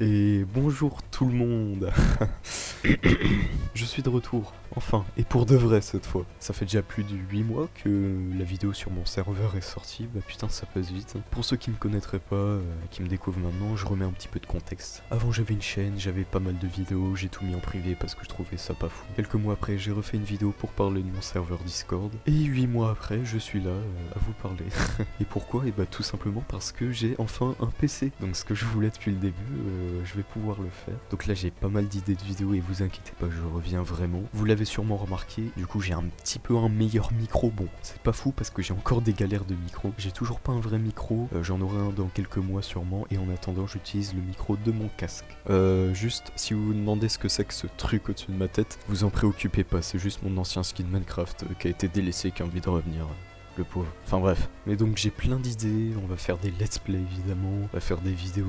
Et bonjour tout le monde. Je suis de retour, enfin, et pour de vrai cette fois. Ça fait déjà plus de 8 mois que la vidéo sur mon serveur est sortie, bah putain ça passe vite. Pour ceux qui me connaîtraient pas, qui me découvrent maintenant, je remets un petit peu de contexte. Avant j'avais une chaîne, j'avais pas mal de vidéos, j'ai tout mis en privé parce que je trouvais ça pas fou. Quelques mois après j'ai refait une vidéo pour parler de mon serveur Discord, et 8 mois après je suis là à vous parler. Et pourquoi? Et bah tout simplement parce que j'ai enfin un PC. Donc ce que je voulais depuis le début, je vais pouvoir le faire. Donc là j'ai pas mal d'idées de vidéos et vous inquiétez pas, je reviens vraiment. Vous l'avez sûrement remarqué, du coup j'ai un petit peu un meilleur micro. Bon, c'est pas fou parce que j'ai encore des galères de micro. J'ai toujours pas un vrai micro, j'en aurai un dans quelques mois sûrement. Et en attendant j'utilise le micro de mon casque. Juste, si vous vous demandez ce que c'est que ce truc au-dessus de ma tête, vous en préoccupez pas, c'est juste mon ancien skin Minecraft qui a été délaissé, qui a envie de revenir. Le pauvre. Enfin bref. Mais donc j'ai plein d'idées, on va faire des let's play évidemment, on va faire des vidéos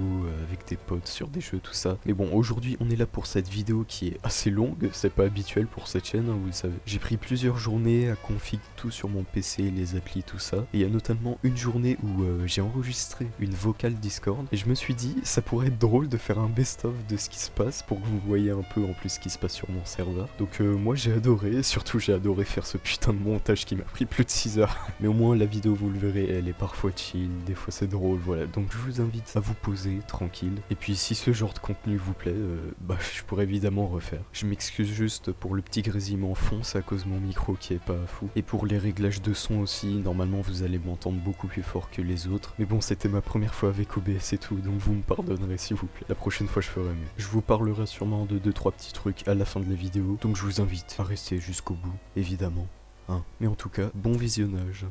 avec des potes sur des jeux, tout ça. Mais bon, aujourd'hui on est là pour cette vidéo qui est assez longue, c'est pas habituel pour cette chaîne, hein, vous le savez. J'ai pris plusieurs journées à config tout sur mon PC, les applis, tout ça. Et il y a notamment une journée où j'ai enregistré une vocale Discord, et je me suis dit, ça pourrait être drôle de faire un best-of de ce qui se passe, pour que vous voyez un peu en plus ce qui se passe sur mon serveur. Donc moi j'ai adoré, surtout j'ai adoré faire ce putain de montage qui m'a pris plus de 6 heures. Mais au moins la vidéo vous le verrez, elle est parfois chill, des fois c'est drôle, voilà. Donc je vous invite à vous poser tranquille. Et puis si ce genre de contenu vous plaît, bah je pourrais évidemment refaire. Je m'excuse juste pour le petit grésillement en fond, c'est à cause de mon micro qui est pas fou. Et pour les réglages de son aussi, normalement vous allez m'entendre beaucoup plus fort que les autres. Mais bon, c'était ma première fois avec OBS et tout, donc vous me pardonnerez s'il vous plaît. La prochaine fois je ferai mieux. Je vous parlerai sûrement de 2-3 petits trucs à la fin de la vidéo, donc je vous invite à rester jusqu'au bout, évidemment. Hein. Mais en tout cas, bon visionnage.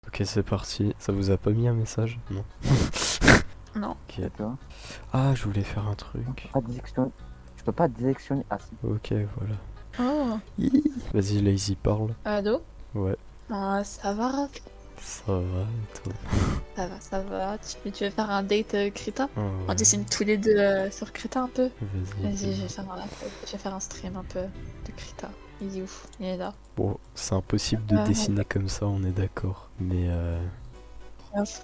Ok, c'est parti. Ça vous a pas mis un message? Non. Non. Ok. D'accord. Ah, je voulais faire un truc. Je peux pas désélectionner. Ah si. Ok, voilà. Oh, Vas-y, Lazy, parle. ado. Ouais, Ça va, ça va et toi? ça va. Tu veux faire un date Krita? Ah, On ouais. dessine tous les deux sur Krita un peu. Vas-y. Vas-y, je vais faire un stream un peu de Krita. Il est ouf, il est là. Bon, c'est impossible de dessiner comme ça, on est d'accord. Mais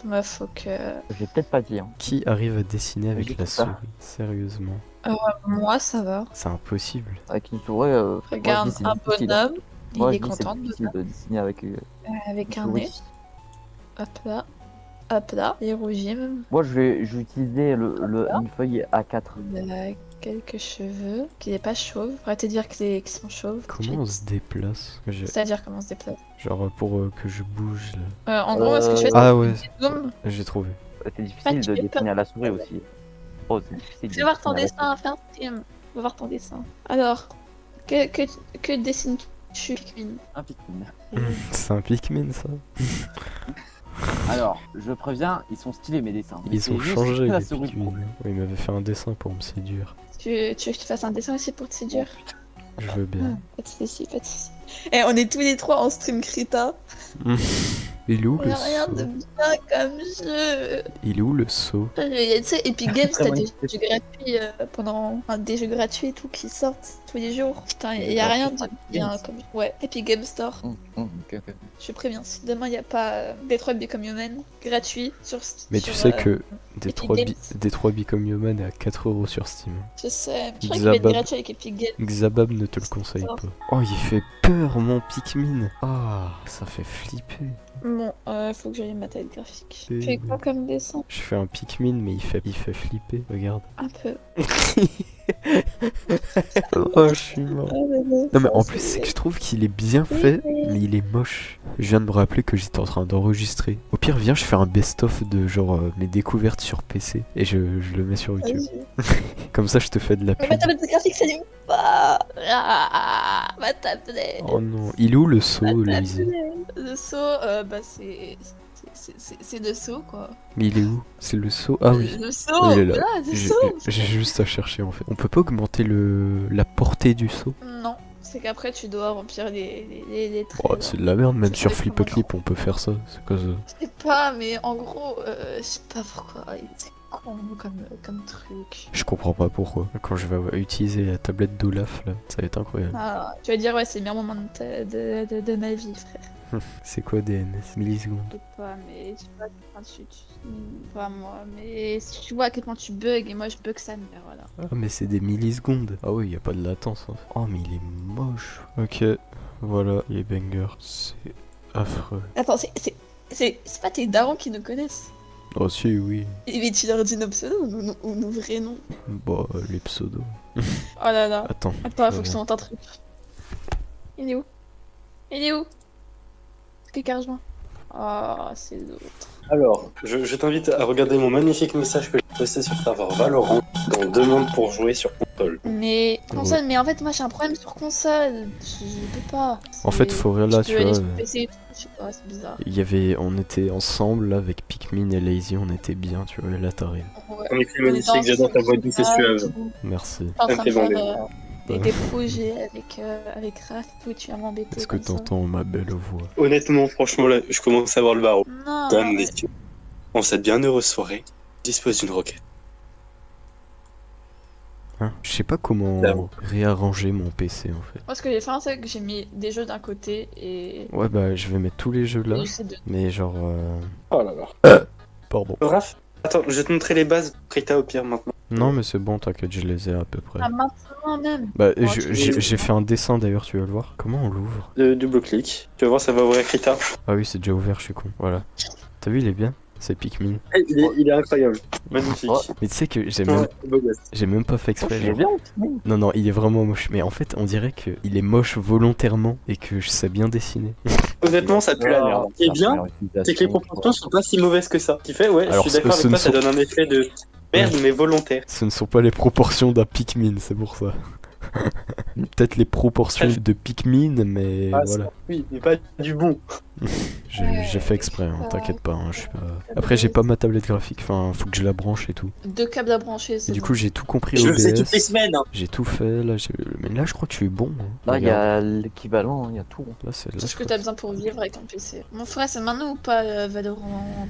Meuf, faut que... J'ai peut-être pas dit. Hein. qui arrive à dessiner avec J'ai la tout ça. souris? Sérieusement? Moi, ça va. C'est impossible. Avec une souris. Regarde, un bonhomme. Moi, Il je est dis c'est content de difficile de dessiner avec avec une un souris. nez. Hop là. Les rougiers même. Moi, je vais utiliser une feuille A4. Il a quelques cheveux. Qu'il est pas chauve. Arrêtez de dire qu'ils sont chauves. tout de Comment on suite. se déplace? C'est-à-dire comment on se déplace. Genre pour que je bouge là. En gros, ce que je fais, Ah ouais, c'est zoom. j'ai trouvé. C'est difficile tu de fais dessiner à la souris aussi. Oh, c'est difficile. Fais voir ton dessin, fais un stream. Fais voir ton dessin. Alors, que dessines-tu, Pikmin? Un Pikmin. C'est un Pikmin ça. Alors, je préviens, ils sont stylés mes dessins. Mais Ils c'est ont juste changé la les souris. Pikmin. Ouais, il m'avait fait un dessin pour me séduire. Tu veux que je te fasse un dessin aussi pour te séduire? Je veux bien. Pas de soucis, pas de soucis. Et on est tous les trois en stream Krita. Il est où Il le a rien saut? de bien comme jeu. Il est où le saut? Tu sais, Epic Games, Très t'as bonne des jeux gratuits des jeux gratuits et tout qui sortent tous les jours. Putain, il y a rien de bien comme. Ouais, Epic Games Store. Ok. Je préviens, si demain il n'y a pas Detroit Become Human gratuit sur Steam. Mais tu sais que Detroit Become Human est à 4€ sur Steam. Je sais, je crois qu'il va être gratuit avec Epic Games. Xabab ne te le conseille pas. Oh, il fait peur mon Pikmin. Ah, ça fait flipper. Bon, faut que j'aille ma taille graphique. Et- Tu fais quoi comme dessin? Je fais un Pikmin mais il fait flipper, regarde. Un peu. Oh, je suis mort. Non mais en plus c'est que je trouve qu'il est bien fait, mais il est moche. Je viens de me rappeler que j'étais en train d'enregistrer. Au pire viens, je fais un best-of de genre mes découvertes sur PC et je le mets sur YouTube. Comme ça je te fais de la Mais pub. ma tablette graphique ça n'aime pas. Ma tablette. Oh non, il est où le saut, Lazy? Le saut, bah c'est le saut quoi. Mais il est où? C'est le saut? Ah oui. Le saut, Il est là. voilà, le J'ai saut. j'ai juste à chercher en fait. On peut pas augmenter la portée du saut? Non, c'est qu'après tu dois remplir les traits. Oh, là. c'est de la merde, même Je sur sais Flip comment Clip on peut faire ça. C'est quoi ça? Je sais pas, mais en gros, je sais pas pourquoi. con comme truc. Je comprends pas pourquoi. Quand je vais utiliser la tablette d'Olaf, là, ça va être incroyable. Ah, tu vas dire, ouais, c'est le meilleur moment de ma vie, frère. C'est quoi DNS? Millisecondes. Je sais pas, mais tu vois, enfin, pas moi, mais si tu vois à quel point tu bugs, et moi je bug sa mère, voilà. Ah, mais c'est des millisecondes. Ah oui, y a pas de latence. Hein. Oh, mais il est moche. Ok, voilà, il est banger. C'est affreux. Attends, c'est pas tes darons qui nous connaissent. Oh si, oui. Mais tu leur dis nos pseudos ou nos vrais noms? Bah, les pseudos. Oh là là. Attends. Attends, faut que je te montre un truc. Il est où? Il est où? Quelqu'un rejoint. Oh, c'est l'autre. Alors, je t'invite à regarder mon magnifique message que j'ai posté sur le serveur Valorant dans demande pour jouer sur console. Mais console, mais en fait, moi j'ai un problème sur console. Je peux pas. En fait, faut rire là, tu peux aller vois. sur PC et tout, je sais pas, c'est bizarre. On était ensemble là avec Pikmin et Lazy, on était bien, tu vois, et là t'arrives. Ouais. On est plus magnifique, j'adore ta voix douce et suave. Merci. Je suis en train de Ça me fait faire des projets avec Raph et tout, tu vas m'embêter. Est-ce que comme ça. t'entends ma belle voix? Honnêtement, franchement, là, je commence à avoir le barreau. Non, Mesdames, ouais. messieurs, en cette bienheureuse soirée, je dispose d'une requête. Hein, je sais pas comment D'abord. réarranger mon PC en fait. Moi, ce que j'ai fait, c'est que j'ai mis des jeux d'un côté et. Ouais, bah je vais mettre tous les jeux là, et j'essaie de- mais genre. Oh là là. Pardon. Raph, attends, je vais te montrer les bases Rita au pire maintenant. Non, mais c'est bon, t'inquiète, je les ai à peu près. Ah, maintenant même. Bah, Oh, tu veux- j'ai fait un dessin d'ailleurs, tu vas le voir. Comment on l'ouvre? Double-clic. Tu vas voir, ça va ouvrir Rita. Ah oui, c'est déjà ouvert, je suis con. Voilà. T'as vu, il est bien? C'est Pikmin. Il est incroyable. Magnifique. Oh. Mais tu sais que Ouais, beau gosse. j'ai même pas fait exprès. Il est genre. bien. Non, non, il est vraiment moche. Mais en fait, on dirait que il est moche volontairement et que je sais bien dessiner. Honnêtement, ça pue la merde. Ce qui est bien, c'est que les proportions sont pas si mauvaises que ça. Ce qui fait, ouais, Alors, je suis d'accord ce avec ne toi, ça sont- donne un effet de merde, mais volontaire. Ce ne sont pas les proportions d'un Pikmin, c'est pour ça. Peut-être les proportions de Pikmin, mais Ah, voilà. Oui, mais pas du bon. J'ai fait exprès, hein, t'inquiète pas. Hein, je suis pas... Après, j'ai pas ma tablette graphique, enfin, faut que je la branche et tout. 2 câbles à brancher, Et c'est du bon. coup, j'ai tout compris Je au le fais toutes les OBS. semaines. Hein. J'ai tout fait, là. Mais là, je crois que je suis bon. Hein. Là, il y Regarde. a l'équivalent, il y a tout. Là, c'est là, Tout je ce que crois t'as besoin pour vivre avec ton PC. Mon frère, c'est maintenant ou pas Valorant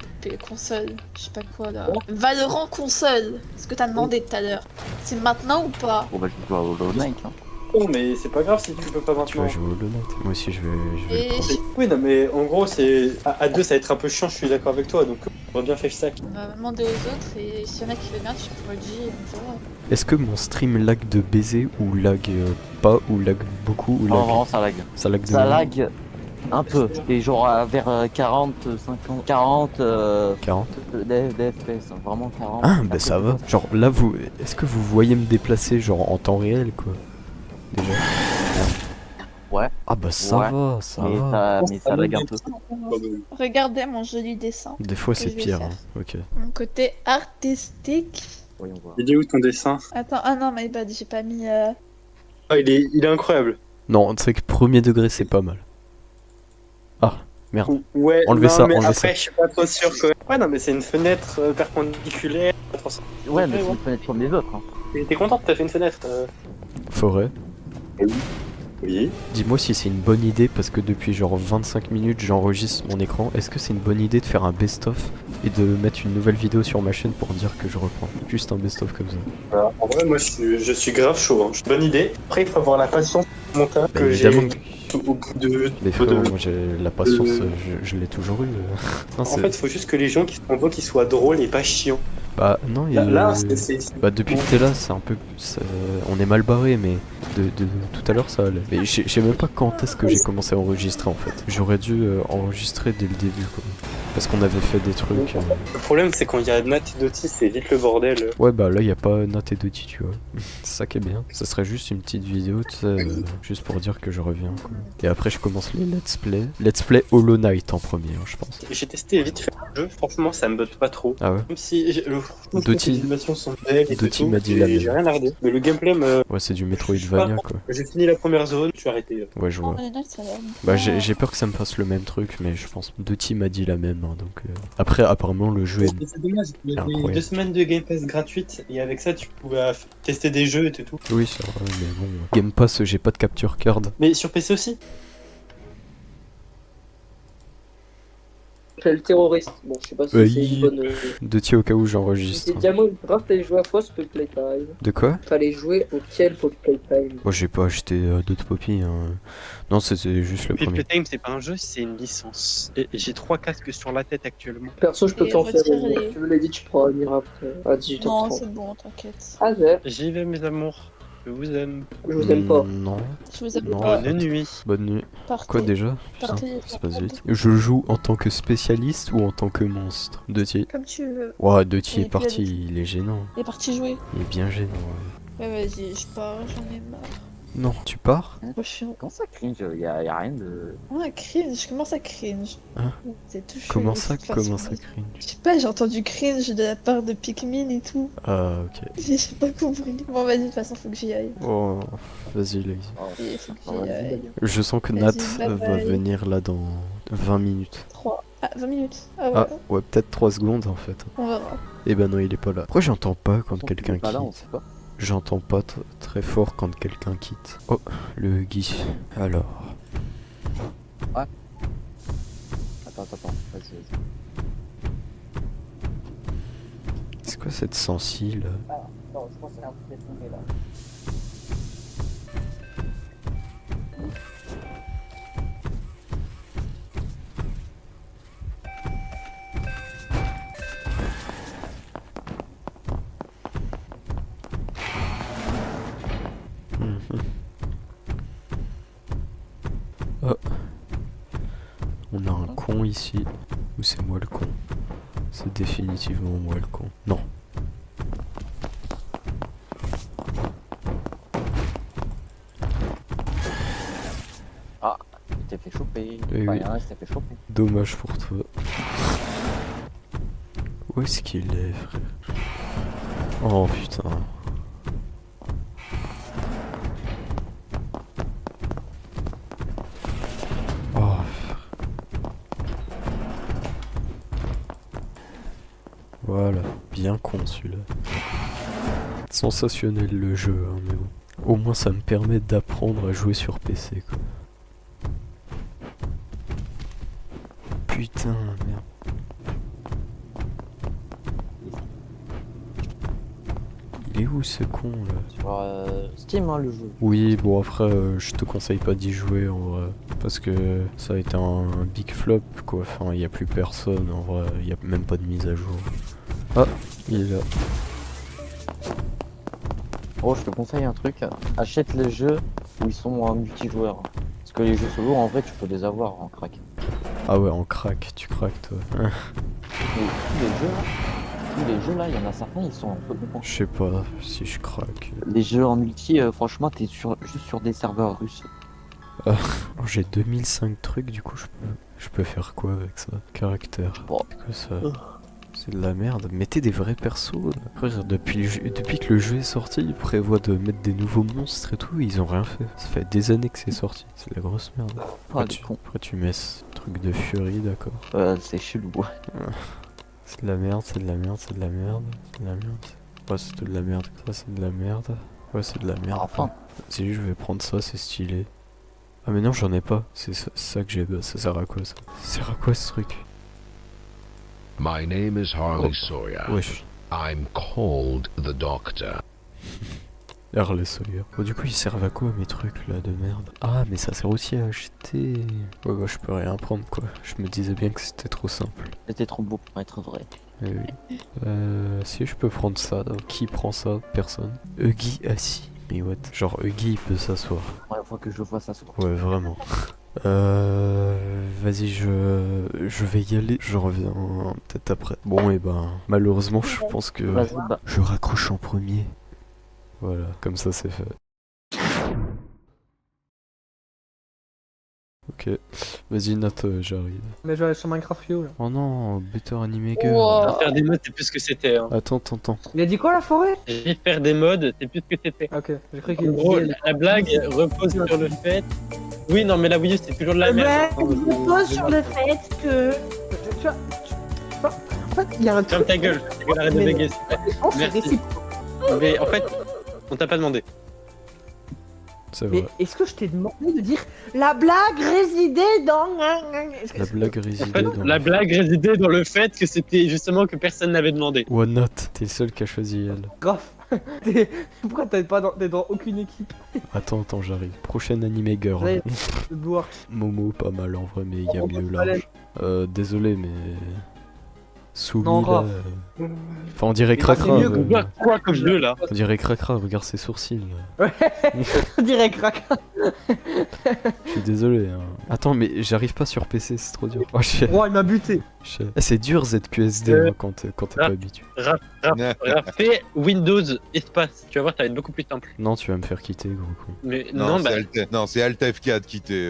console? Je sais pas quoi là. Valorant console! Ce que t'as demandé tout à l'heure. C'est maintenant ou pas? Bon, bah, je joue à Hollow Knight. Hein. Oh, mais c'est pas grave si tu peux pas Tu vas maintenant. jouer au Hollow Knight. Moi aussi, je vais le Et prendre. Oui, non, mais en gros, c'est à deux, ça va être un peu chiant, je suis d'accord avec toi, donc on va bien faire ça. on va demander aux autres et s'il y en a qui veulent bien, tu pourrais dire, on verra. Est-ce que mon stream lag de baiser ou lag pas ou lag beaucoup ou Non, lag vraiment, ça lag. ça lag de Ça ouf. lag un peu. Et genre vers 40, 50, 40 40. des FPS. Hein. Vraiment 40. Ah un bah peu ça plus va. bas. Genre là vous est-ce que vous voyez me déplacer genre en temps réel quoi? Déjà. Ouais. Ah bah ça Ouais. va, Mais ça lag un peu. Regardez mon joli dessin. Des fois que c'est je vais pire. faire. Hein. Ok. Mon côté artistique. Voyons voir. Il est où ton dessin? Attends, ah non, mais bah, j'ai pas mis. Ah, il est incroyable. Non, tu sais que premier degré c'est pas mal. Ah, merde. Ouais, Enlevez non, ça, mais enlevez après, je suis pas trop sûr quand même. Ouais, non, mais c'est une fenêtre perpendiculaire. Ouais, mais c'est une fenêtre comme les autres. Hein. T'es content que t'as fait une fenêtre Forêt. Oui. Dis-moi si c'est une bonne idée parce que depuis genre 25 minutes j'enregistre mon écran. Est-ce que c'est une bonne idée de faire un best-of et de mettre une nouvelle vidéo sur ma chaîne pour dire que je reprends? Juste un best-of comme ça. En vrai, moi, je suis grave chaud. Hein. Bonne idée. Après, il faut avoir la patience du montage Bah, que j'ai évidemment. au bout de... Mais au frère, bout de- moi j'ai la patience, je l'ai toujours eu. Non, En c'est- fait, il faut juste que les gens qu'on voit qu'ils soient drôles et pas chiants. Bah non, il y Là, a... là, c'est... Bah depuis que t'es là, c'est un peu... On est mal barré, mais de tout à l'heure ça allait. Mais je sais même pas quand est-ce que j'ai commencé à enregistrer en fait. J'aurais dû enregistrer dès le début quoi. Parce qu'on avait fait des trucs... Le problème, c'est quand il y a Nat et Doty, c'est vite le bordel. Ouais bah là y a pas Nat et Doty tu vois. C'est ça qui est bien. Ça serait juste une petite vidéo, tu sais, juste pour dire que je reviens quoi. Et après je commence les let's play. Let's play Hollow Knight en premier hein, je pense. J'ai testé vite fait le jeu, franchement, ça me botte pas trop. Ah ouais? Même si je trouve Doty- que les animations sont belles et Doty tout, m'a dit la et même. j'ai rien à redire. Mais le gameplay, Ouais c'est du Metroidvania quoi. j'ai fini la première zone, je suis arrêté. Ouais je vois. Oh, les notes, ça a l'air Bah bien. j'ai peur que ça me fasse le même truc mais je pense Doty m'a dit la même hein, donc après apparemment le jeu est... Mais c'est dommage, il y avait Incroyable. 2 semaines de Game Pass gratuite et avec ça tu pouvais tester des jeux et tout. Oui c'est vrai mais bon Game Pass j'ai pas de capture card. Mais sur PC aussi. C'est le terroriste. Bon, je sais pas si Oui. c'est une bonne. Doty au cas où j'enregistre. C'était Diamant, Raph, t'allais jouer à quoi sur Playtime? De quoi? Fallait jouer au quel pour Playtime? Moi j'ai pas acheté d'autres poppy. Hein. Non, c'était juste le premier. Time, c'est pas un jeu, c'est une licence. Et j'ai 3 casques sur la tête actuellement. Perso, je peux Et t'en faire une. retire-les. Si tu veux les dire, tu pourras venir après, à Non, 18h30. c'est bon, t'inquiète. Ah, Zep, J'y vais, mes amours. Je vous aime. je vous aime pas. Non. Je vous aime Non. pas. Bonne nuit. Bonne nuit. Partez. Quoi déjà? Putain, Partez. ça passe vite. Je joue en tant que spécialiste ou en tant que monstre? Doty. Comme tu veux. Ouah, Doty Et est puis, parti, Doty. il est gênant. Il est parti jouer. Il est bien gênant. Ouais. Ouais, vas-y, je pars, j'en ai marre. Non, tu pars? Trop chiant. Comment ça cringe? Y a rien de. Ouais, cringe, je commence à cringe. Hein? C'est tout chaud, Comment de ça, toute façon. comment ça cringe? Je sais pas, j'ai entendu cringe de la part de Pikmin et tout. Ah, ok. J'ai pas compris. Bon, vas-y, de toute façon, faut que j'y aille. Oh, vas-y, Lazy. Il faut que Ah, j'y vas-y, aille. Je sens que Vas-y, Nat bye va bye. venir là dans 20 minutes. 3. Ah, 20 minutes. Ah ouais, Ah, ouais, peut-être 3 secondes en fait. on verra. Eh ben non, il est pas là. Pourquoi j'entends pas quand Tant qu'il quelqu'un est pas là, on quitte? sait pas. J'entends pas très fort quand quelqu'un quitte. Oh, le Guy. Alors. Attends, vas-y. C'est quoi cette sensi là? Non, je pense que c'est un truc détourné là. Mhm. Oh. On a un con ici. Ou c'est moi le con? C'est définitivement moi le con. Non. Tu t'es fait choper. Oui, Enfin, oui. y en a qui s'est fait choper. Dommage pour toi. Où est-ce qu'il est, frère? Oh putain. Oh. Voilà, bien con celui-là. Sensationnel le jeu, hein, mais bon. Au moins ça me permet d'apprendre à jouer sur PC, quoi. Putain, merde. Il est où ce con là? Sur Steam, hein, le jeu. Oui, bon après, je te conseille pas d'y jouer en vrai. Parce que ça a été un big flop quoi. Enfin, il y a plus personne en vrai. Il y a même pas de mise à jour. Ah, il est là. Oh, je te conseille un truc. Achète les jeux où ils sont en multijoueur. Parce que les jeux solo, en vrai, tu peux les avoir en crack. Ah ouais, en crack, tu craques toi. Mais tous les jeux là, il y en a certains, ils sont en solo. Je sais pas si je craque. Les jeux en multi, franchement, t'es juste sur des serveurs russes. Oh, j'ai 2005 trucs, du coup je peux faire quoi avec ça? Caractère. Bon. C'est quoi ça? C'est de la merde. Mettez des vrais persos. Là. Frère, depuis que le jeu est sorti, ils prévoient de mettre des nouveaux monstres et tout. Ils ont rien fait. Ça fait des années que c'est sorti. C'est la grosse merde. Ah, Après, les cons. tu mets ce truc de furie, d'accord. C'est chelou. C'est de la merde, c'est de la merde, c'est de la merde. C'est de la merde. Ouais, c'est de la merde. Ça, c'est de la merde. Ouais, c'est de la merde. Enfin. Si, je vais prendre ça, c'est stylé. Ah, mais non, j'en ai pas. C'est ça que j'ai. Bah, ça sert à quoi ça? Ça sert à quoi ce truc? My name is Harley Oh. Sawyer. Wesh. I'm called the Doctor. Harley Sawyer. Bon, du coup, ils servent à quoi mes trucs là de merde? Ah, mais ça sert aussi à acheter. Ouais, bah, je peux rien prendre quoi. Je me disais bien que c'était trop simple. C'était trop beau pour être vrai. Eh oui. Si je peux prendre ça, qui prend ça? Personne. Huggy assis. Mais what? Genre Huggy il peut s'asseoir. Ouais, faut que je vois ça sur. Ouais, vraiment. Vas-y, je vais y aller. Je reviens peut-être après. Bon, et ben, malheureusement, je pense que Vas-y, bah. je raccroche en premier. Voilà, comme ça c'est fait. Ok, vas-y Nat, j'arrive. Mais je vais aller sur Minecraft You là. Oh non, Better Anime Girl. Wow. Faire des modes, c'est plus ce que c'était. Hein. Attends. Il a dit quoi la forêt? J'ai faire des modes, c'est plus ce que c'était. Ok, j'ai cru En qu'il gros, disait. la blague repose sur le fait. Oui, non, mais la Wii U, c'est toujours de la merde. je repose sur le fait que. En fait, il y a un Ferme truc. ta gueule, arrête de Mais- bégayer. s'il te plaît. Je pense que c'est Merci. réciproque. Mais en fait, on t'a pas demandé. C'est Mais vrai. est-ce que je t'ai demandé de dire la blague résidait dans. La blague En résidait fait, dans... la blague résidait dans le fait que c'était justement que personne n'avait demandé. What not? T'es le seul qui a choisi elle. Grave. Pourquoi t'es dans aucune équipe Attends, j'arrive. Prochaine anime girl. Ouais. de Bourg? Momo, pas mal en vrai, mais il y a Oh, mieux pas large. Désolé, mais... Soumi, Non, là... grave. Enfin, on dirait Mais c'est Cracra. mieux que Quoi comme jeu là? On dirait Cracra, regarde ses sourcils. Là. On dirait crack. Je suis désolé. Hein. Attends, mais j'arrive pas sur PC, c'est trop dur. Oh, Oh, il m'a buté. C'est dur ZQSD hein, quand t'es pas habitué. Fais Windows espace, tu vas voir, ça va être beaucoup plus simple. Non, tu vas me faire quitter, gros con. Mais Non, non, bah. c'est Alt F4 qui t'es.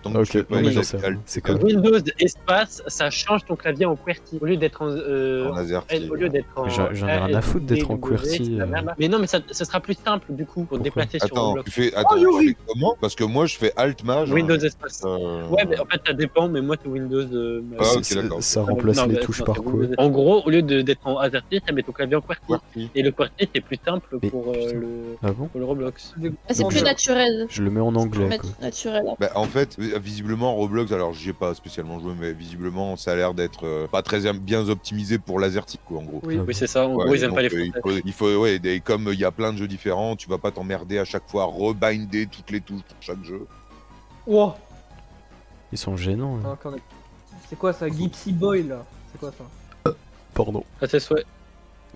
Tant que Ok, tu fais pas non, mais Alt j'en sais F4, rien. C'est quoi Windows espace, ça change ton clavier en QWERTY. Au lieu d'être en. en AZERTY. Au lieu d'être en. J'en ai rien à foutre d'être en ADW, QWERTY, c'est la merde. Mais non, mais ça sera plus simple du coup pour te Pourquoi déplacer sur Attends, Roblox. tu fais comment? Parce que moi je fais Alt Maj. Windows espace. Euh, Ouais, mais en fait, ça dépend, mais moi, c'est Windows. Ah, ok, d'accord. Ça remplace Non, les mais touches non, par c'est quoi Windows. En gros, au lieu d'être en AZERTY, ça met ton clavier en QWERTY. QWERTY. Et le QWERTY, c'est plus simple Mais, pour, putain. Ah bon pour le Roblox. C'est plus naturel. Je le mets en anglais, Mettre quoi. naturel. Bah, en fait, visiblement Roblox, alors j'y ai pas spécialement joué, mais visiblement ça a l'air d'être pas très bien optimisé pour l'AZERTY quoi en gros. Oui. Oui, c'est ça. En Ouais, gros, ils aiment donc, pas les il Français. faut, et comme il y a plein de jeux différents, tu vas pas t'emmerder à chaque fois à rebinder toutes les touches pour chaque jeu. Wow. Ils sont gênants. Ah, Hein. attendez. C'est quoi ça, Gypsy Boy là? C'est quoi ça? Pardon. Ah, c'est souhait.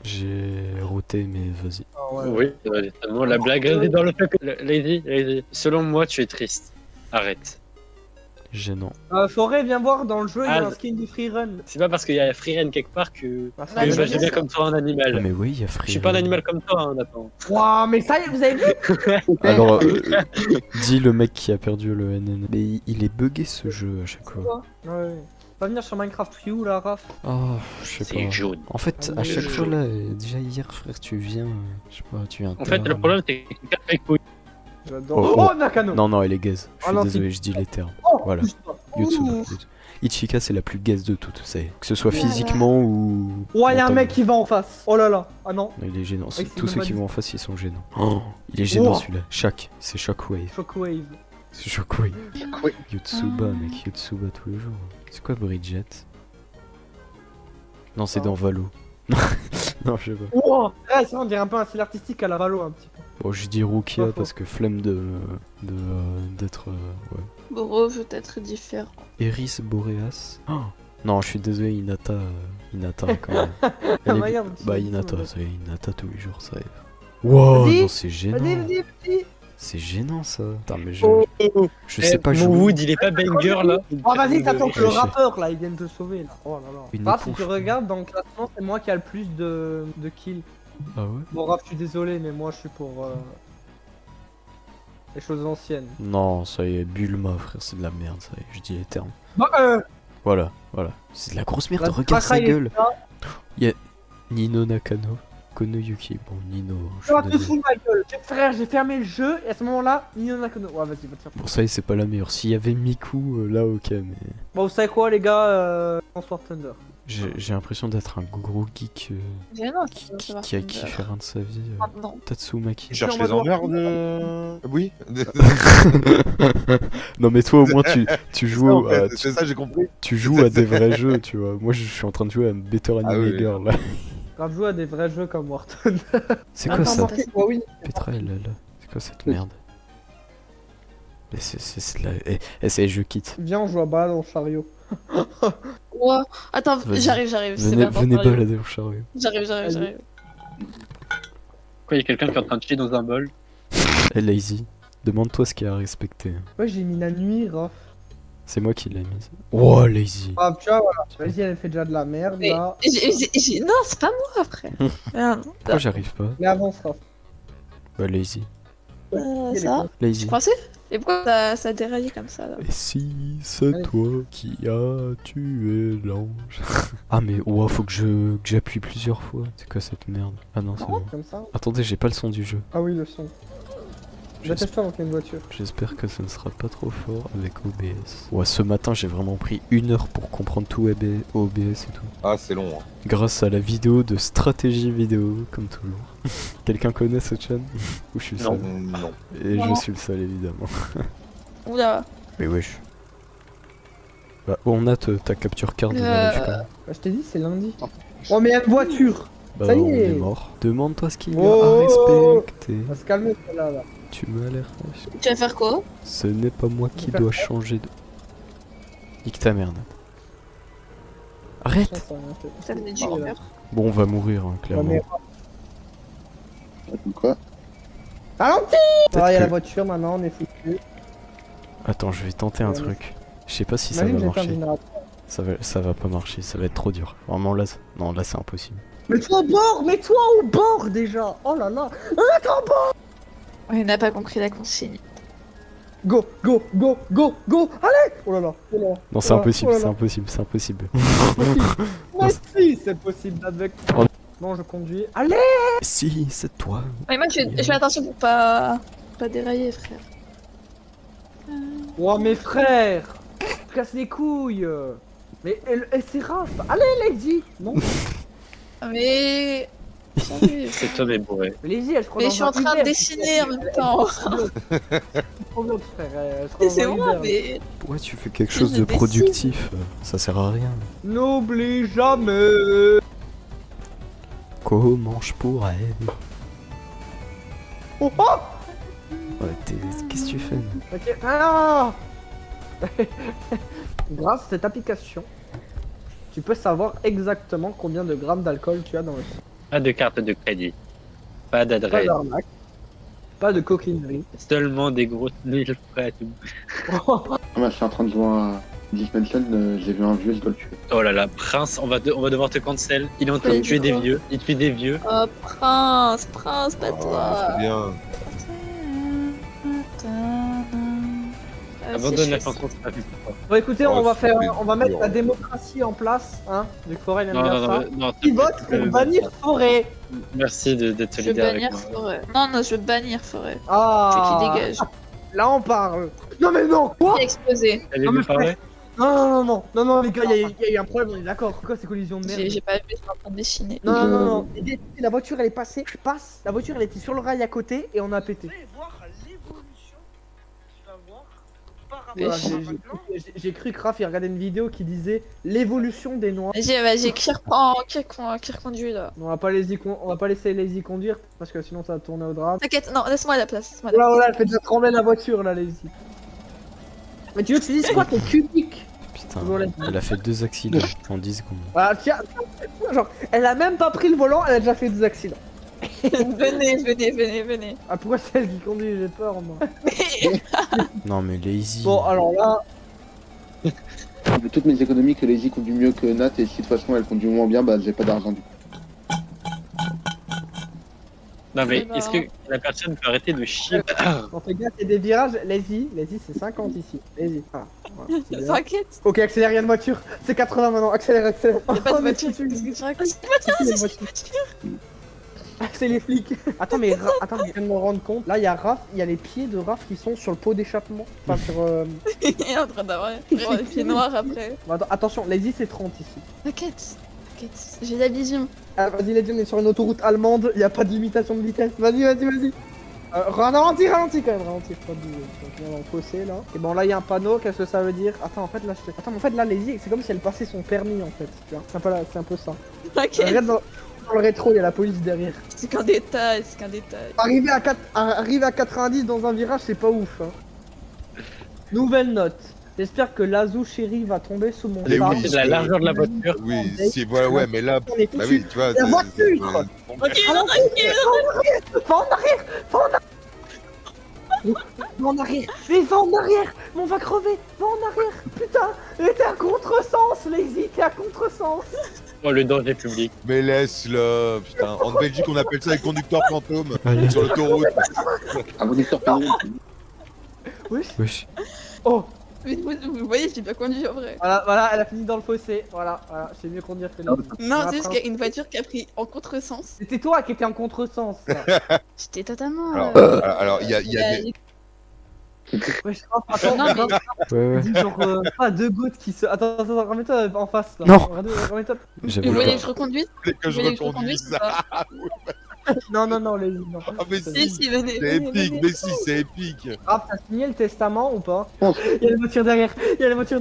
J'ai roté, mais vas-y. Ah ouais. Oui, justement, la blague réside dans le fait que. Lazy. Selon moi, tu es triste. Arrête. Gênant. Forêt, viens voir dans le jeu, il y a Ah, un skin du Freerun. C'est pas parce qu'il y a Freerun quelque part que. Ah, Ah, que j'aime j'aime bien bien ça. comme toi un animal. Ah, mais oui, il y a Free. Je suis pas un animal comme toi, hein, Nathan. Waouh, mais ça y est, vous avez vu? Alors, dis le mec qui a perdu le NN. Mais il est bugué ce jeu à chaque fois. Ouais. Va venir sur Minecraft Ryu là, Raph. Oh, je sais C'est pas. jaune. En fait, à chaque fois là, déjà hier, frère, tu viens. Je sais pas, tu viens. En fait, le problème, c'est que quelqu'un avec Pouille. J'adore. Oh, Oh, oh. Nakano. Non, non, elle est gaze. Je Ah suis non, désolé, je dis les termes. Oh, Voilà. pousse pas. Yotsuba. Ichika, c'est la plus gaze de toutes, c'est. Que ce soit physiquement ou. Ouais, y'a un mentalement. mec qui va en face. Oh là là. Ah non. Non, il est gênant. c'est Tous ceux qui Nomad. vont en face, ils sont gênants. Oh, il est gênant Oh. celui-là. C'est Shockwave. Shockwave. C'est Shockwave. Yotsuba, mec, Yotsuba tous les jours. C'est quoi Bridget? Non, c'est dans Valo. Non, je sais pas. Wow. Ouais, ça on dirait un peu un style artistique à la Valo un petit peu. Bon, je dis Rukia Pas faux. parce que flemme d'être. Ouais. Boro veut être différent. Eris Boreas. Oh non, je suis désolé, Hinata. Hinata quand même. Elle est- Regarde, Bah, tu- Hinata, tu- c'est Hinata tous les jours, ça arrive. Wow, Vas-y, non, c'est gênant. Vas-y. C'est gênant ça. Attends, mais Oh. je sais pas Mon jouer. Wood, il est pas banger là. Oh vas-y, t'attends que le Ouais, je sais. rappeur là, il vienne te sauver là. Oh là là. Une Raph, si éponge. tu regardes dans le classement, c'est moi qui a le plus de kills. Ah ouais? Bon, Raph, je suis désolé, mais moi je suis pour les choses anciennes. Non, ça y est, Bulma, frère, c'est de la merde, ça y est, je dis les termes. Bah, Voilà. C'est de la grosse merde, la regarde sa Sakurai est gueule. là. Nino Nakano, Konoyuki. Bon, Nino, je Tu vas suis te désolé. foutre ma gueule. Frère, j'ai fermé le jeu et à ce moment-là, Nino Nakano. Ouais, vas-y, va te faire. Bon, ça y est, c'est pas la meilleure. S'il y avait Miku, là, ok, mais. Bon, vous savez quoi, les gars, Sword Thunder. J'ai l'impression d'être un gros geek Gênant, qui a kiffé rien de sa vie. Maintenant. Tatsumaki. Tu cherches on va les voir. emmerdes Oui. Non, mais toi, au moins, tu joues, En fait, à, c'est ça, j'ai compris. tu joues à des vrais jeux, tu vois. Moi, je suis en train de jouer à Better Anime Ah oui. Girl, là. Grave jouer à des vrais jeux comme War Thunder. C'est quoi Attends, ça? attends. Ouais, oui. Petra, elle, là. C'est quoi cette merde? Mais c'est de la. C'est je quitte. Viens, on joue à balade en chariot. Ouais. Attends, Vas-y. j'arrive. C'est Venez, pas venez sérieux. balader au chariot. J'arrive. Quoi, il y a quelqu'un qui est en train de chier dans un bol. Eh, Lazy, demande-toi ce qu'il y a à respecter. Ouais, j'ai mis la nuit, Raph. C'est moi qui l'ai mise. Oh, Lazy. Ah, tu vois, voilà. Vas-y, elle fait déjà de la merde, Mais là. non, c'est pas moi après. Merde. Pourquoi j'arrive pas? Mais avance, Raph. Bah, Lazy. Ça Lazy. Tu pensais? Et pourquoi ça a déraillé comme ça là? Et si c'est Allez. toi qui as tué l'ange? Ah, mais ouah, faut que j'appuie plusieurs fois. C'est quoi cette merde? Ah non, c'est bon. Comme ça. Attendez, j'ai pas le son du jeu. Ah oui, le son. Dépêche-toi donc, il y a une voiture. J'espère que ce ne sera pas trop fort avec OBS. Ouais, ce matin, j'ai vraiment pris 1 heure pour comprendre tout OBS et tout. Ah, c'est long. Hein. Grâce à la vidéo de stratégie vidéo, comme toujours. Quelqu'un connaît cette chaîne? Ou je suis le Non. seul? Non. Et Non. je suis le seul, évidemment. Oula. Mais wesh. Bah, on a ta capture card de Euh, live, quand même. Bah, je t'ai dit, c'est lundi. Oh, mais il y a une voiture. Bah, ça y on est. est mort. Demande-toi ce qu'il y a Oh. à respecter. On va se calmer, celle-là. Là. Tu m'as l'air vache. Tu vas faire quoi? Ce n'est pas moi qui faire dois changer de... Nique ta merde. Arrête! Ça, rien fait. Ça venait du Oh, cœur. Bon, on va mourir, hein, Ouais, clairement. mais- Quoi? Ralenti. Peut-être Ah, il y a que- la voiture maintenant, on est foutu. Attends, je vais tenter un Ouais. truc. Je sais pas si ça Imagine, va j'ai fait un marcher. générateur. Ça va pas marcher, ça va être trop dur. Vraiment là, non, là c'est impossible. Mets-toi au bord, mets-toi au bord déjà. Oh là là. Attends, bord. On n'a pas compris la consigne. Go, go, go, go, go. Allez. Oh là là. Oh là là. Non, c'est Oh là, impossible, oh là c'est là. impossible, c'est impossible. Mais si, c'est possible avec. Oh. Bon, je conduis. Allez. Si, c'est toi. Ouais, moi, je fais attention pour pas dérailler, frère. Oh, mes frères. Casse les couilles. Mais c'est Raph. Allez, Lady. Non. Mais... Salut. C'est toi des bourrés. Mais Lady, elle se croit Mais dans je suis en un train de Uber. dessiner en même temps. Trop bien, frère. Elle se croit dans C'est un moi, Uber. mais... Pourquoi tu fais quelque Je chose de dessine. productif? Ça sert à rien. N'oublie jamais. Comment je pourrais? Oh, oh. Ouais, qu'est-ce que tu fais? Ok. Ah. Grâce à cette application, tu peux savoir exactement combien de grammes d'alcool tu as dans le sang. Pas de carte de crédit. Pas Pas d'adresse. d'arnaque. Pas de coquinerie. Seulement des grosses mille frais. Moi, je suis en train de jouer à Dimension, j'ai vu un vieux, je dois le tuer. Oh là là, Prince, on va devoir te cancel. Il est en train de Oui, tuer des d'accord. vieux. Il tue des vieux. Oh, Prince, pas Ah, toi. c'est bien. Abandonne la chanson, c'est pas plus fort. Bon, écoutez, Oh, on va c'est mettre dur. la démocratie en place, hein. Du Forêt, il aime Non, bien non, ça. non, non, Qui vote pour bannir Forêt? Merci d'être Je veux solidaire avec bannir moi. Forêt. Non, non, je veux bannir Forêt. Ah. Tu veux qu'il dégage. Là, on parle. Non, mais non. Quoi? Il a explosé. Allez, Non, me mais parler. Non, les gars, il y a eu un problème, on est d'accord. Pourquoi ces collisions de merde? J'ai pas vu, je suis en train de dessiner. Non. La voiture, elle est passée. Je passe. La voiture, elle était sur le rail à côté et on a pété. Voilà, j'ai cru que Raph il regardait une vidéo qui disait l'évolution des noirs. Vas-y, qui reconduit là? On va pas laisser Lazy conduire parce que sinon ça va tourner au drame. T'inquiète, non, laisse-moi la place. laisse-moi la place. Voilà, elle fait déjà trembler la voiture là, Lazy. Mais tu veux que je te dise quoi, t'es cubique? Putain, Voilà. elle a fait 2 accidents en 10 secondes. Voilà, tiens, genre, elle a même pas pris le volant, elle a déjà fait 2 accidents. venez. Ah, pourquoi c'est elle qui conduit? J'ai peur, moi. Non mais lazy. Bon, alors là, De toutes mes économies, que Lazy conduit mieux que Nat, et si de toute façon elle conduit moins bien, bah j'ai pas d'argent du coup. Non mais Eh ben. est-ce que la personne peut arrêter de chier? on fait gaffe, il y a des virages. Lazy, c'est 50 ici. Lazy. Ah, voilà, c'est bien. T'inquiète, Ok, accélère, il y a une voiture. C'est 80 maintenant, accélère. y'a pas Oh, de mais voiture. tu- Qu'est-ce que tu racontes? Si, il y a une voiture. Ah, c'est les flics. Attends, mais je viens de me rendre compte. Là, il y a Raph, il y a les pieds de Raph qui sont sur le pot d'échappement. Enfin, sur. Il est en train d'avoir les pieds noirs après. Bon, attention, Lazy, c'est 30 ici. T'inquiète, j'ai la vision. Ah, vas-y, Lazy, on est sur une autoroute allemande. Il n'y a pas de limitation de vitesse. Vas-y. Ralentis quand même, ralentis. Pas de. On va en fossé là. Et bon, là, il y a un panneau. Qu'est-ce que ça veut dire? Attends, en fait, là, Attends, mais en fait, là, Lazy, c'est comme si elle passait son permis en fait. Tu vois, c'est un peu ça. T'inquiète, Regarde dans le rétro, il y a la police derrière. c'est qu'un détail. Arriver à 90 dans un virage, c'est pas ouf. Hein. Nouvelle note. J'espère que l'Azou chéri va tomber sous mon Mais char. oui, C'est de la largeur de la voiture. Oui, si, voilà, ouais, mais là, On est bah foutus. oui, tu vois. La voiture. Va en arrière. Mais va en arrière. Mais on va crever. Va en arrière. Putain. Mais t'es à contresens, Lazy. T'es à contresens. Oh, le danger public. Mais laisse-le, putain. En Belgique, on appelle ça les conducteurs fantômes Allez. sur l'autoroute. Un conducteur permis. Wesh. Wesh. Oh. Mais vous voyez, j'ai bien conduit en vrai. Voilà, elle a fini dans le fossé. Voilà, je sais mieux conduire que les autres. Non, Après, c'est juste qu'il y a une voiture qui a pris en contresens. C'était toi qui étais en contresens. là. J'étais totalement. Alors, il y a des. Ouais, je crois. Attends, Non, mais- Ouais, ouais. dis genre pas deux gouttes qui se. Attends, remets-toi en face là. Non. Remets-toi. J'avais Vous voyez pas. que je reconduise Que Vous je voyez que je reconduise reconduise ou ça. pas Non, les non. Ah, mais Si, si, venez. C'est venez, épique, venez. mais si, c'est épique. Ah, t'as signé le testament ou pas? Il y a la voiture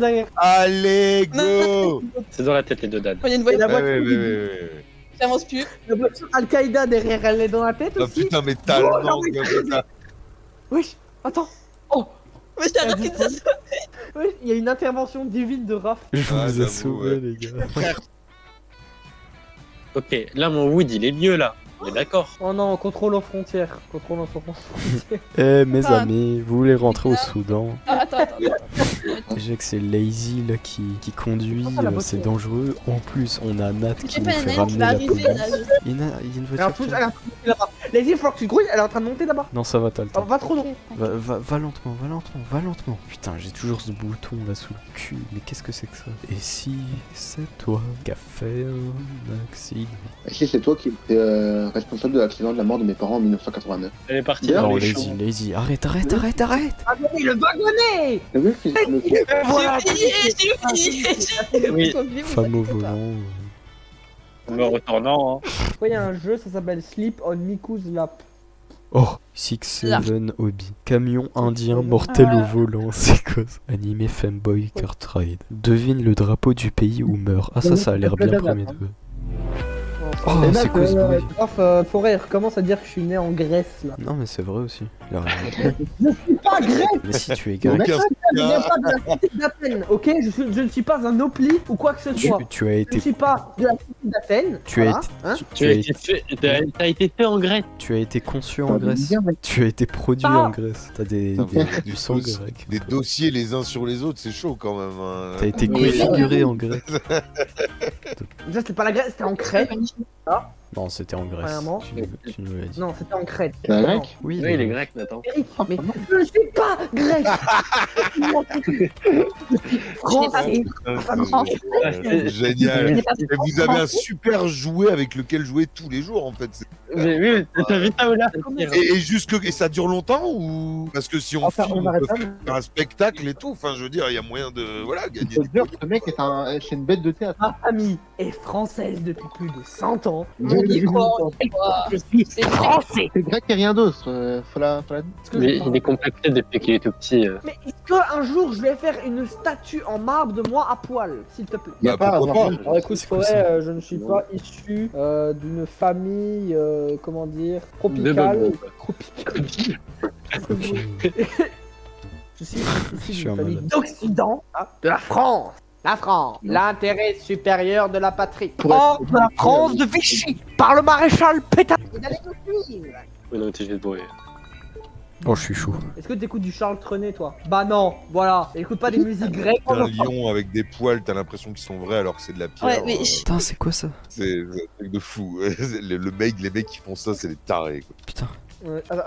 derrière. Allez, go. C'est dans la tête les deux dads. Oh, il y a une Et la voiture Ouais, voiture, ouais. qui avance plus. la voiture Al-Qaïda derrière, elle est dans la tête Ah aussi. putain, mais tellement Oh, non, mais- comme ça. Wesh, attends. Mais j'ai arrêté de ça. Wesh, il y a une intervention divine de Raph. Je Ah, vous ai j'avoue, sauvé, ouais. les gars. Ok, là mon wood il est mieux là. On est d'accord. Oh non, contrôle aux frontières. Eh, mes Ah. amis, vous voulez rentrer au Soudan? Ah, attends. Déjà que c'est Lazy là qui conduit, Ah, la voiture. c'est dangereux. En plus, on a Nat qui J'ai nous pas fait une qui ramener va la arriver police. là. Il y a une Elle est en voiture. train qui- de monter là-bas. Lazy, faut que tu te grouilles, elle est en train de monter là-bas. Non, ça va, t'as le Oh, temps. va trop loin. Va lentement. Putain, j'ai toujours ce bouton là sous le cul. Mais qu'est-ce que c'est que ça? Et si c'est toi qui a fait un accident? Et si c'est toi qui es responsable de l'accident de la mort de mes parents en 1989. Elle est partie Bien, dans Non, les champs. Lazy, arrête. Wagonnet, le wagonnet. T'as vu le Voilà. J'ai Oui. oublié. Femme au volant. En me retournant. Hein. Après, il y a un jeu, ça s'appelle Sleep on Miku's Lap. Oh, 6-7 Hobby. Camion indien mortel au volant, c'est quoi ça? Animé Femboy Cartride. Devine le drapeau du pays où meurt. Ah, ça a l'air bien premier degré. Oh, Et là, c'est quoi ce bruit? Forêt, recommence à dire que je suis né en Grèce là. Non, mais c'est vrai aussi. Il a rien. Pas grec. Mais si tu es grec, Aucun Je viens pas de la cité d'Athènes, ok, je ne suis pas un opli ou quoi que ce soit. tu as Je ne été. suis pas de la cité d'Athènes. Tu as voilà, été. hein. T'as été fait en Grèce. Tu as été conçu en Grèce. Tu as été produit Ah. en Grèce. T'as du sang grec. Des dossiers les uns sur les autres, c'est chaud quand même. hein. T'as été Oui. configuré en grec. Déjà, c'était pas la Grèce, c'était en Crète. Non, c'était en Grèce. Vraiment Tu nous l'as dit. Non, c'était en Crète. T'es un grec? Oui, Oui, il est grec, Nathan. Eric, mais je ne suis pas grec. Français. Génial. Mais t'as- Et vous avez un super jouet avec lequel jouer tous les jours en fait. Mais oui, t'as vu ça ou là? Et ça dure longtemps ou parce que si on Enfin, filme, on on arrête peut pas. faire un spectacle et tout. Enfin, je veux dire, il y a moyen de gagner Je te du jure, pognon. ce mec c'est une bête de théâtre. Ma famille est française depuis plus de 100 ans. On y croit, on y croit. Je suis C'est vrai. français. C'est grec et rien d'autre. Faut la dire. Est-ce que Mais je- il est complexé depuis qu'il est tout petit. Mais est-ce qu'un jour je vais faire une statue en marbre de moi à poil, s'il te plaît? Y a Bah, pas à pourquoi avoir- pas. Alors écoute, C'est quoi Forêt, ça je ne suis pas issu d'une famille, comment dire, De tropicale. bonbons. Tropicale. Je suis Je issu suis d'une un famille malade. d'Occident, hein, de la France. La France, l'intérêt supérieur de la patrie. Pour Hors être- de la France de Vichy, par le maréchal Pétain. Oui, non, t'es juste bourré. Oh, je suis chaud. Est-ce que t'écoutes du Charles Trenet, toi? Bah non, voilà. Écoute pas des musiques grecques. Un lion avec des poils, t'as l'impression qu'ils sont vrais alors que c'est de la pierre. Ouais, mais Putain, c'est quoi ça? C'est un truc de fou. Les mecs qui font ça, c'est des tarés. Quoi. Putain, Attends,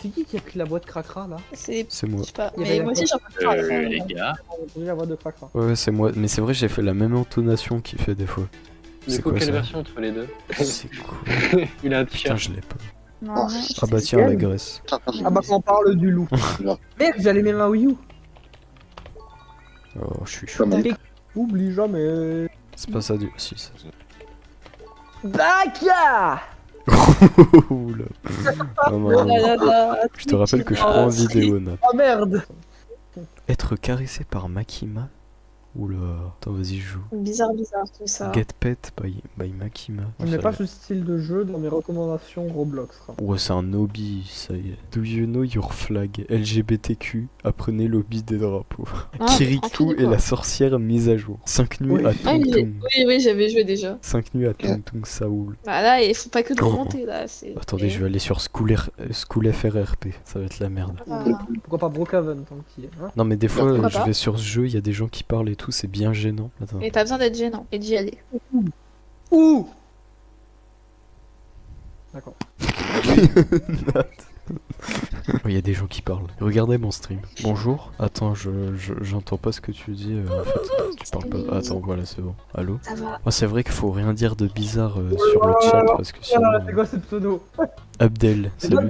c'est qui a pris la boîte cracra là? c'est. c'est moi. Je sais pas. Il y avait Mais la moi aussi, j'en peux pas. Les gars. On a entendu la boîte de cracra. Ouais, c'est moi. Mais c'est vrai, j'ai fait la même intonation qu'il fait des fois. Du C'est coup, quoi quelle ça? version entre les deux? C'est quoi? Il a un Putain, t-shirt. je l'ai pas. Non, Oh, non. Ah bah tiens, la Grèce. Ah bah on parle du loup. Merde, j'allais mettre un Wii U. Oh, je suis chaud. Comme- Oublie jamais. C'est pas ça du. Si, ça. Baka. Oula. Oh, Oh non. là là là. Je te rappelle que je prends en vidéo, Nat. Oh merde. Être caressé par Makima. Oula. Attends, vas-y, joue. Bizarre tout ça. Get Pet by Makima. Je n'ai pas ce style de jeu dans mes recommandations Roblox. Ouais, c'est un hobby, ça y est. Do you know your flag? LGBTQ, apprenez l'hobby des drapeaux. Ah, Kirikou tranquille, et quoi. la sorcière mise à jour. 5 nuits Oui. à Ah, Tung oui, Tung. oui, j'avais joué déjà. 5 nuits à Tung Tung Saoul. Bah là, il faut pas que de Oh. monter là. c'est- Attendez, je vais aller sur School FRRP. Ça va être la merde. Ah. Pourquoi pas Brookhaven tant qu'il est. Hein Non, mais des fois, Pourquoi je pas vais sur ce jeu, il y a des gens qui parlent et tout, c'est bien gênant. Attends. Et t'as besoin d'être gênant et d'y aller. Ouh. D'accord. Il y a des gens qui parlent. Regardez mon stream. Bonjour. Attends, j'entends pas ce que tu dis. En fait, tu parles pas. Attends, voilà, c'est bon. Allô. Ça va. Oh, c'est vrai qu'il faut rien dire de bizarre sur le chat parce que sinon. C'est quoi ce pseudo? Abdel, salut.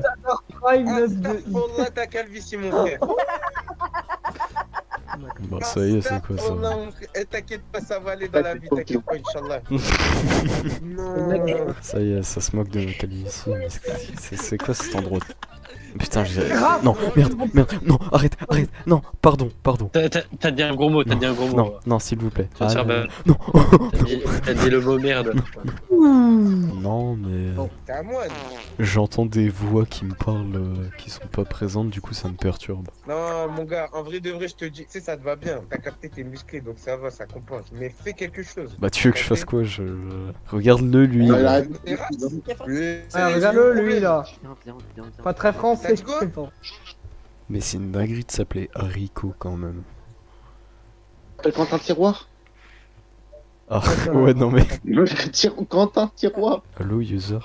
Prime Love de- Astaghfirullah, ta calvitie, mon frère. Bah, ça y est, c'est quoi ça? Astaghfirullah, mon frère. Eh, t'inquiète pas, ça va aller dans la vie, t'inquiète pas, Inch'Allah. Non. Ça y est, ça se moque de ma calvitie. mais c'est quoi cet endroit? Putain, j'ai. Non, merde, non, arrête, non, pardon. T'as dit un gros mot, t'as dit un gros mot. Non, non, s'il vous plaît. Tu vas te faire non, battre. non. T'as dit le mot merde. Non, mais T'es à moi. j'entends des voix qui me parlent qui sont pas présentes, du coup ça me perturbe. Non, mon gars, en vrai de vrai, je te dis, tu sais, ça te va bien. T'as capté, t'es musclé, donc ça va, ça compense. Mais fais quelque chose. Bah, tu veux que je fasse quoi? Regarde-le, lui. Ouais, arrête. Ah, regarde-le, lui, là. Pas très français. Let's go. Mais c'est une dinguerie de s'appeler Haricot quand même. T'appelles Quentin Tiroir? Ah, ouais, non mais. Quentin Tiroir. Allo, user.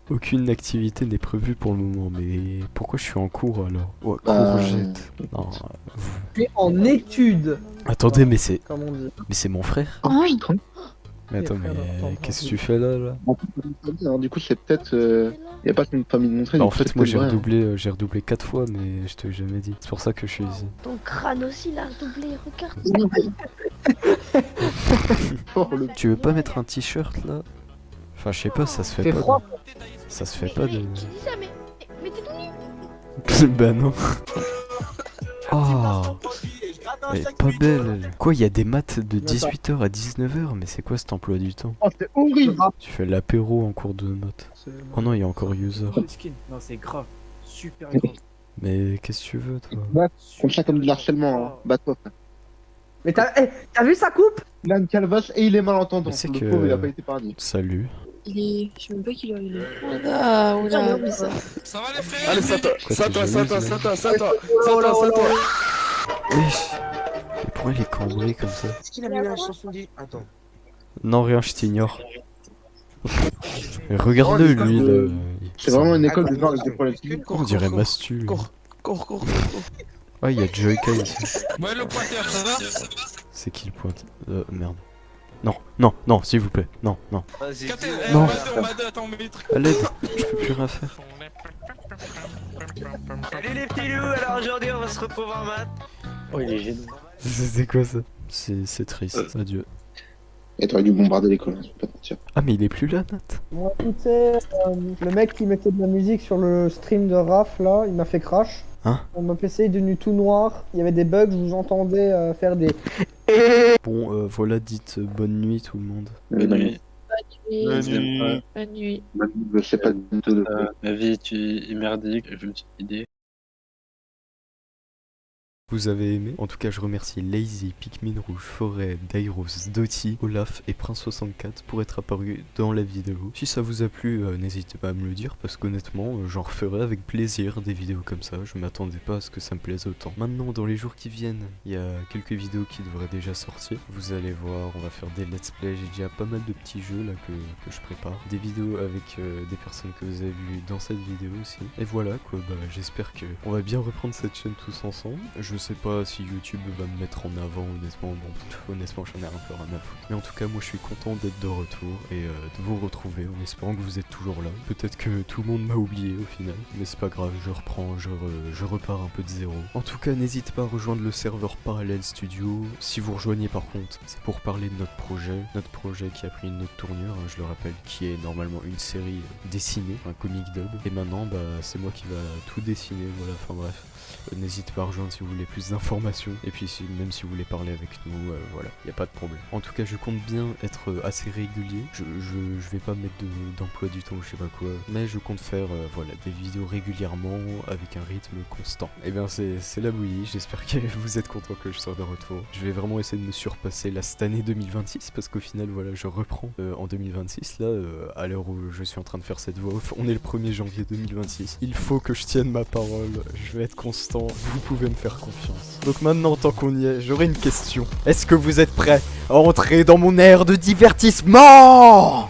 Aucune activité n'est prévue pour le moment, mais pourquoi je suis en cours alors? Oh, courgette. Non, vous. Tu es en étude. Attendez, mais c'est. Comme on dit. Mais c'est mon frère? Oh putain. Mais attends, mais qu'est-ce que tu fais là? Alors, du coup, c'est peut-être. Y a pas une famille de montrer. Bah, en fait, moi j'ai redoublé 4 fois, mais je te l'ai jamais dit. C'est pour ça que je suis ici. Ton crâne aussi, il a redoublé, regarde. Tu veux pas mettre un t-shirt là? Enfin, je sais pas, ça se fait Fait pas. froid. Ça se fait pas de. Je dis ça, mais t'es tout nu. Bah non. Oh, elle est pas belle elle. Quoi, il y a des maths de 18h à 19h? Mais c'est quoi cet emploi du temps? Oh, c'est horrible. Tu fais l'apéro en cours de maths. Oh non, il y a encore user. Non, c'est grave. Super grave. Mais qu'est-ce que tu veux toi? Comme ça, comme de l'harcèlement. Hein. Bats-toi, frère. Mais t'as vu sa coupe? Il a une calvasse et il est malentendant. Mais c'est Le que- pauvre, il a pas été épargné. Salut. Il est. Je sais même pas qu'il est. Oula, bizarre. Ça va les frères? Allez, ça toi. Wesh. Mais pourquoi il est cambré comme ça? Est-ce qu'il a mis la chanson dit? Attends. Non, rien, je t'ignore. Mais regarde-le lui là. C'est vraiment une école de gens avec des problèmes physiques. On dirait Mastu. Cours. Ah, il y a Joyka ici. Ouais, le pointeur, ça va? C'est qui le pointe? Merde. Non, s'il vous plaît. Non. Vas-y. Non. On va deux, attends, on met les trucs. À l'aide, je peux plus rien faire. Salut les petits loups, alors aujourd'hui on va se retrouver en maths. Oh, il est génial. C'est quoi ça? C'est triste. Adieu. Et t'aurais dû bombarder l'école, hein, je peux pas te mentir. Ah, mais il est plus là, Nat. Moi, écoutez, le mec qui mettait de la musique sur le stream de Raph, là, il m'a fait crash. Hein? Mon PC est devenu tout noir, il y avait des bugs, je vous entendais faire des... Bon, voilà, dites bonne nuit tout le monde. Bonne nuit. Bonne nuit. Je sais pas du tout de quoi. Ma vie est merdique, je me suis idée. Vous avez aimé? En tout cas, je remercie Lazy, Pikmin Rouge, Forêt, Dairos, Doty, Olaf et Prince64 pour être apparus dans la vidéo. Si ça vous a plu, n'hésitez pas à me le dire parce qu'honnêtement, j'en referai avec plaisir des vidéos comme ça. Je m'attendais pas à ce que ça me plaise autant. Maintenant, dans les jours qui viennent, il y a quelques vidéos qui devraient déjà sortir. Vous allez voir, on va faire des let's play. J'ai déjà pas mal de petits jeux là que je prépare. Des vidéos avec des personnes que vous avez vues dans cette vidéo aussi. Et voilà quoi, bah j'espère que on va bien reprendre cette chaîne tous ensemble. Je sais pas si YouTube va me mettre en avant, honnêtement, honnêtement j'en ai un peu rien à foutre. Mais en tout cas, moi je suis content d'être de retour et de vous retrouver en espérant que vous êtes toujours là. Peut-être que tout le monde m'a oublié au final, mais c'est pas grave, je reprends, je repars un peu de zéro. En tout cas, n'hésitez pas à rejoindre le serveur Parallel Studio. Si vous rejoignez par contre, c'est pour parler de notre projet qui a pris une autre tournure, hein, je le rappelle, qui est normalement une série dessinée, un comic dub. Et maintenant, bah c'est moi qui va tout dessiner, voilà, enfin bref. N'hésitez pas à rejoindre si vous voulez plus d'informations. Et puis même si vous voulez parler avec nous, voilà, y a pas de problème. En tout cas, je compte bien être assez régulier. Je vais pas mettre d'emploi du temps ou je sais pas quoi. Mais je compte faire voilà, des vidéos régulièrement avec un rythme constant. Et bien c'est la bouillie, j'espère que vous êtes contents que je sois de retour. Je vais vraiment essayer de me surpasser là cette année 2026 parce qu'au final voilà, je reprends en 2026 là, à l'heure où je suis en train de faire cette voix off. On est le 1er janvier 2026. Il faut que je tienne ma parole, je vais être constant. Vous pouvez me faire confiance. Donc maintenant, tant qu'on y est, j'aurai une question. Est-ce que vous êtes prêts à entrer dans mon ère de divertissement?